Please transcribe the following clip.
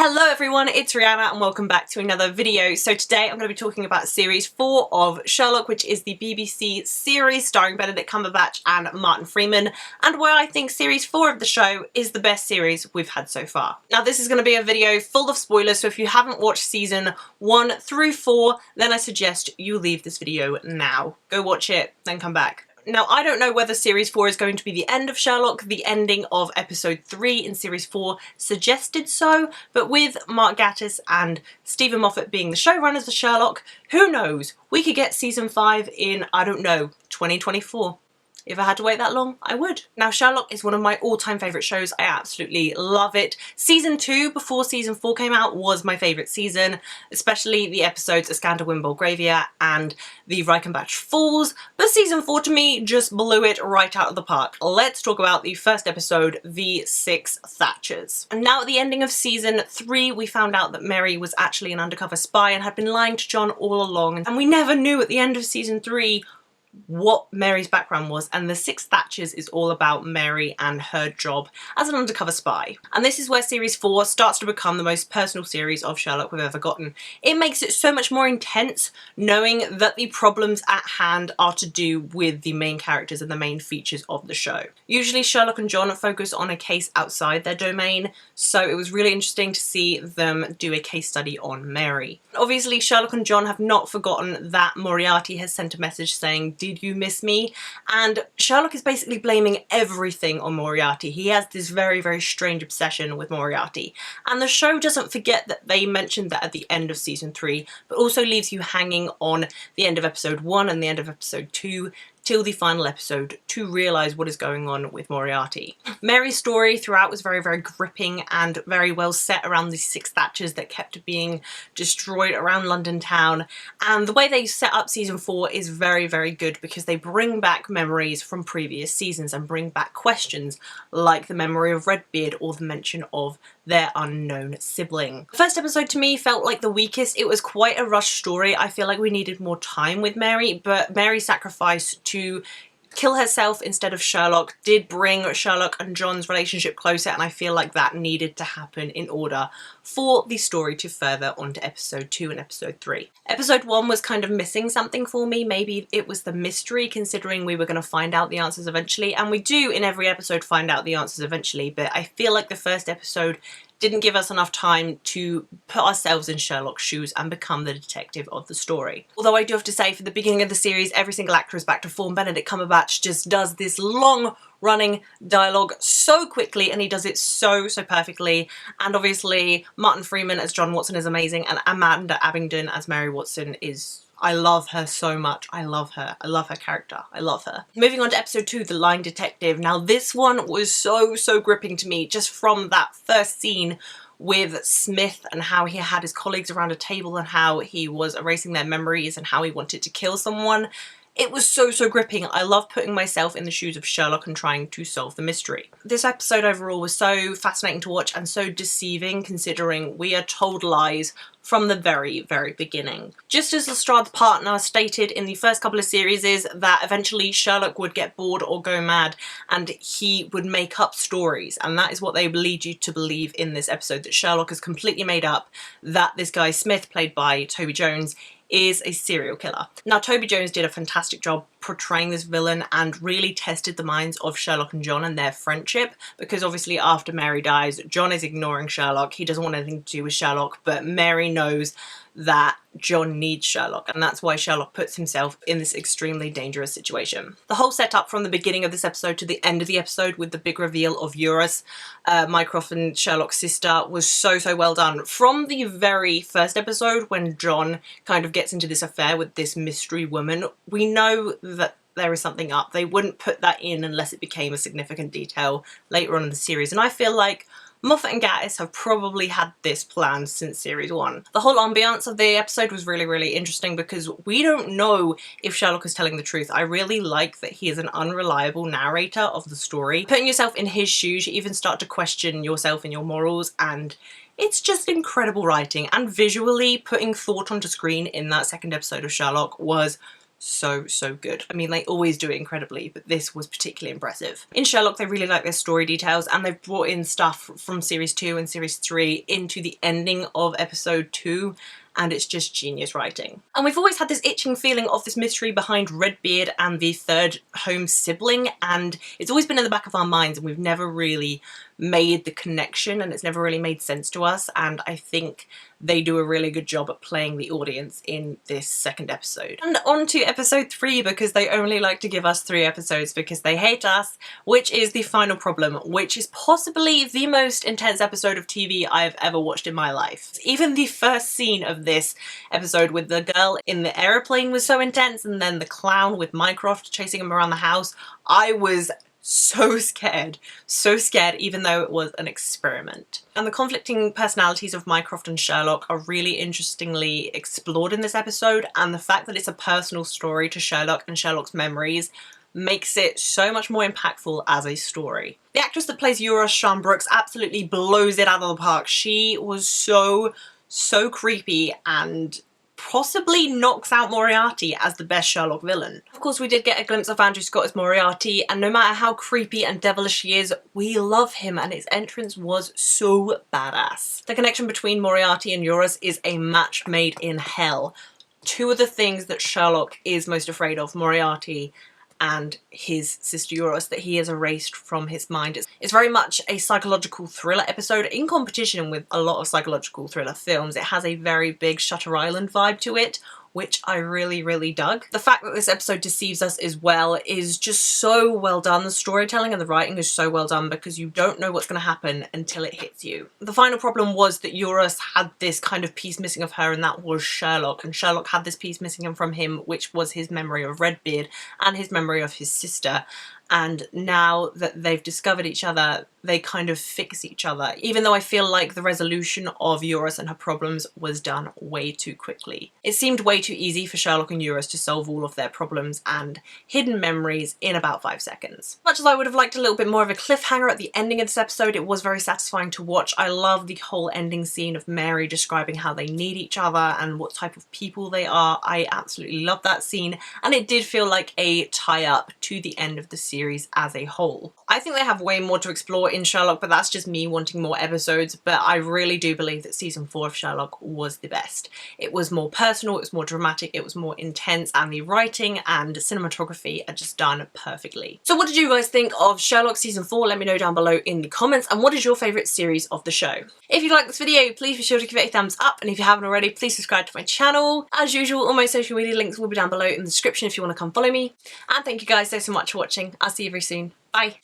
Hello everyone, it's Rihanna and welcome back to another video. So today I'm going to be talking about series 4 of Sherlock, which is the BBC series starring Benedict Cumberbatch and Martin Freeman, and where I think series 4 of the show is the best series we've had so far. Now this is going to be a video full of spoilers, so if you haven't watched season 1 through 4, then I suggest you leave this video now. Go watch it, then come back. Now, I don't know whether Series 4 is going to be the end of Sherlock. The ending of Episode 3 in Series 4 suggested so, but with Mark Gatiss and Stephen Moffat being the showrunners of Sherlock, who knows? We could get Season 5 in, I don't know, 2024. If I had to wait that long, I would. Now, Sherlock is one of my all-time favourite shows. I absolutely love it. Season 2, before Season 4 came out, was my favourite season, especially the episodes A Scandal in Belgravia and the Reichenbach Falls, but Season 4 to me just blew it right out of the park. Let's talk about the first episode, The Six Thatchers. And now at the ending of Season 3, we found out that Mary was actually an undercover spy and had been lying to John all along, and we never knew at the end of Season 3 what Mary's background was, and The Six Thatchers is all about Mary and her job as an undercover spy. And this is where Series 4 starts to become the most personal series of Sherlock we've ever gotten. It makes it so much more intense knowing that the problems at hand are to do with the main characters and the main features of the show. Usually Sherlock and John focus on a case outside their domain, so it was really interesting to see them do a case study on Mary. Obviously Sherlock and John have not forgotten that Moriarty has sent a message saying, "Did you miss me?" And Sherlock is basically blaming everything on Moriarty. He has this very, very strange obsession with Moriarty. And the show doesn't forget that they mentioned that at the end of Season 3, but also leaves you hanging on the end of Episode 1 and the end of Episode 2 till the final episode to realise what is going on with Moriarty. Mary's story throughout was very, very gripping and very well set around the Six Thatchers that kept being destroyed around London town, and the way they set up Season 4 is very, very good because they bring back memories from previous seasons and bring back questions like the memory of Redbeard or the mention of their unknown sibling. The first episode to me felt like the weakest. It was quite a rushed story. I feel like we needed more time with Mary, but Mary's sacrifice to kill herself instead of Sherlock did bring Sherlock and John's relationship closer, and I feel like that needed to happen in order for the story to further onto Episode 2 and Episode 3. Episode 1 was kind of missing something for me. Maybe it was the mystery, considering we were going to find out the answers eventually, and we do in every episode find out the answers eventually, but I feel like the first episode didn't give us enough time to put ourselves in Sherlock's shoes and become the detective of the story. Although I do have to say, for the beginning of the series, every single actor is back to form. Benedict Cumberbatch just does this long running dialogue so quickly, and he does it so perfectly. And obviously Martin Freeman as John Watson is amazing, and Amanda Abingdon as Mary Watson is... I love her so much. I love her. I love her character. I love her. Moving on to Episode 2, The Lying Detective. Now this one was so gripping to me, just from that first scene with Smith and how he had his colleagues around a table and how he was erasing their memories and how he wanted to kill someone. It was so gripping. I love putting myself in the shoes of Sherlock and trying to solve the mystery. This episode overall was so fascinating to watch and so deceiving, considering we are told lies from the very beginning. Just as Lestrade's partner stated in the first couple of series is that eventually Sherlock would get bored or go mad and he would make up stories, and that is what they lead you to believe in this episode, that Sherlock is completely made up, that this guy Smith, played by Toby Jones, is a serial killer. Now Toby Jones did a fantastic job portraying this villain and really tested the minds of Sherlock and John and their friendship, because obviously after Mary dies, John is ignoring Sherlock. He doesn't want anything to do with Sherlock, but Mary knows that John needs Sherlock, and that's why Sherlock puts himself in this extremely dangerous situation. The whole setup from the beginning of this episode to the end of the episode with the big reveal of Eurus, Mycroft and Sherlock's sister, was so well done. From the very first episode, when John kind of gets into this affair with this mystery woman, we know that there is something up. They wouldn't put that in unless it became a significant detail later on in the series, and I feel like Moffat and Gatiss have probably had this planned since Series 1. The whole ambiance of the episode was really interesting because we don't know if Sherlock is telling the truth. I really like that he is an unreliable narrator of the story. Putting yourself in his shoes, you even start to question yourself and your morals, and it's just incredible writing. And visually, putting thought onto screen in that second episode of Sherlock was so good. I mean, they always do it incredibly, but this was particularly impressive. In Sherlock, they really like their story details, and they've brought in stuff from series 2 and series 3 into the ending of episode 2, and it's just genius writing. And we've always had this itching feeling of this mystery behind Redbeard and the third Holmes sibling, and it's always been in the back of our minds, and we've never really made the connection, and it's never really made sense to us, and I think they do a really good job at playing the audience in this second episode. And on to episode 3, because they only like to give us 3 episodes because they hate us, which is the final problem, which is possibly the most intense episode of TV I've ever watched in my life. Even the first scene of this episode with the girl in the aeroplane was so intense, and then the clown with Mycroft chasing him around the house. I was so scared, even though it was an experiment. And the conflicting personalities of Mycroft and Sherlock are really interestingly explored in this episode, and the fact that it's a personal story to Sherlock and Sherlock's memories makes it so much more impactful as a story. The actress that plays Eurus, Sean Brooks, absolutely blows it out of the park. She was so creepy and possibly knocks out Moriarty as the best Sherlock villain. Of course, we did get a glimpse of Andrew Scott as Moriarty, and no matter how creepy and devilish he is, we love him, and his entrance was so badass. The connection between Moriarty and Eurus is a match made in hell. Two of the things that Sherlock is most afraid of, Moriarty and his sister Eurus, that he has erased from his mind. It's very much a psychological thriller episode in competition with a lot of psychological thriller films. It has a very big Shutter Island vibe to it, which I really dug. The fact that this episode deceives us as well is just so well done. The storytelling and the writing is so well done because you don't know what's going to happen until it hits you. The final problem was that Eurus had this kind of piece missing of her, and that was Sherlock. And Sherlock had this piece missing from him, which was his memory of Redbeard and his memory of his sister. And now that they've discovered each other, they kind of fix each other, even though I feel like the resolution of Eurus and her problems was done way too quickly. It seemed way too easy for Sherlock and Eurus to solve all of their problems and hidden memories in about 5 seconds. Much as I would have liked a little bit more of a cliffhanger at the ending of this episode, it was very satisfying to watch. I love the whole ending scene of Mary describing how they need each other and what type of people they are. I absolutely love that scene, and it did feel like a tie-up to the end of the series as a whole. I think they have way more to explore in Sherlock, but that's just me wanting more episodes. But I really do believe that season 4 of Sherlock was the best. It was more personal, it was more dramatic, it was more intense, and the writing and cinematography are just done perfectly. So what did you guys think of Sherlock season 4? Let me know down below in the comments, and what is your favourite series of the show? If you like this video, please be sure to give it a thumbs up, and if you haven't already, please subscribe to my channel. As usual, all my social media links will be down below in the description if you want to come follow me. And thank you guys so much for watching. I'll see you very soon. Bye!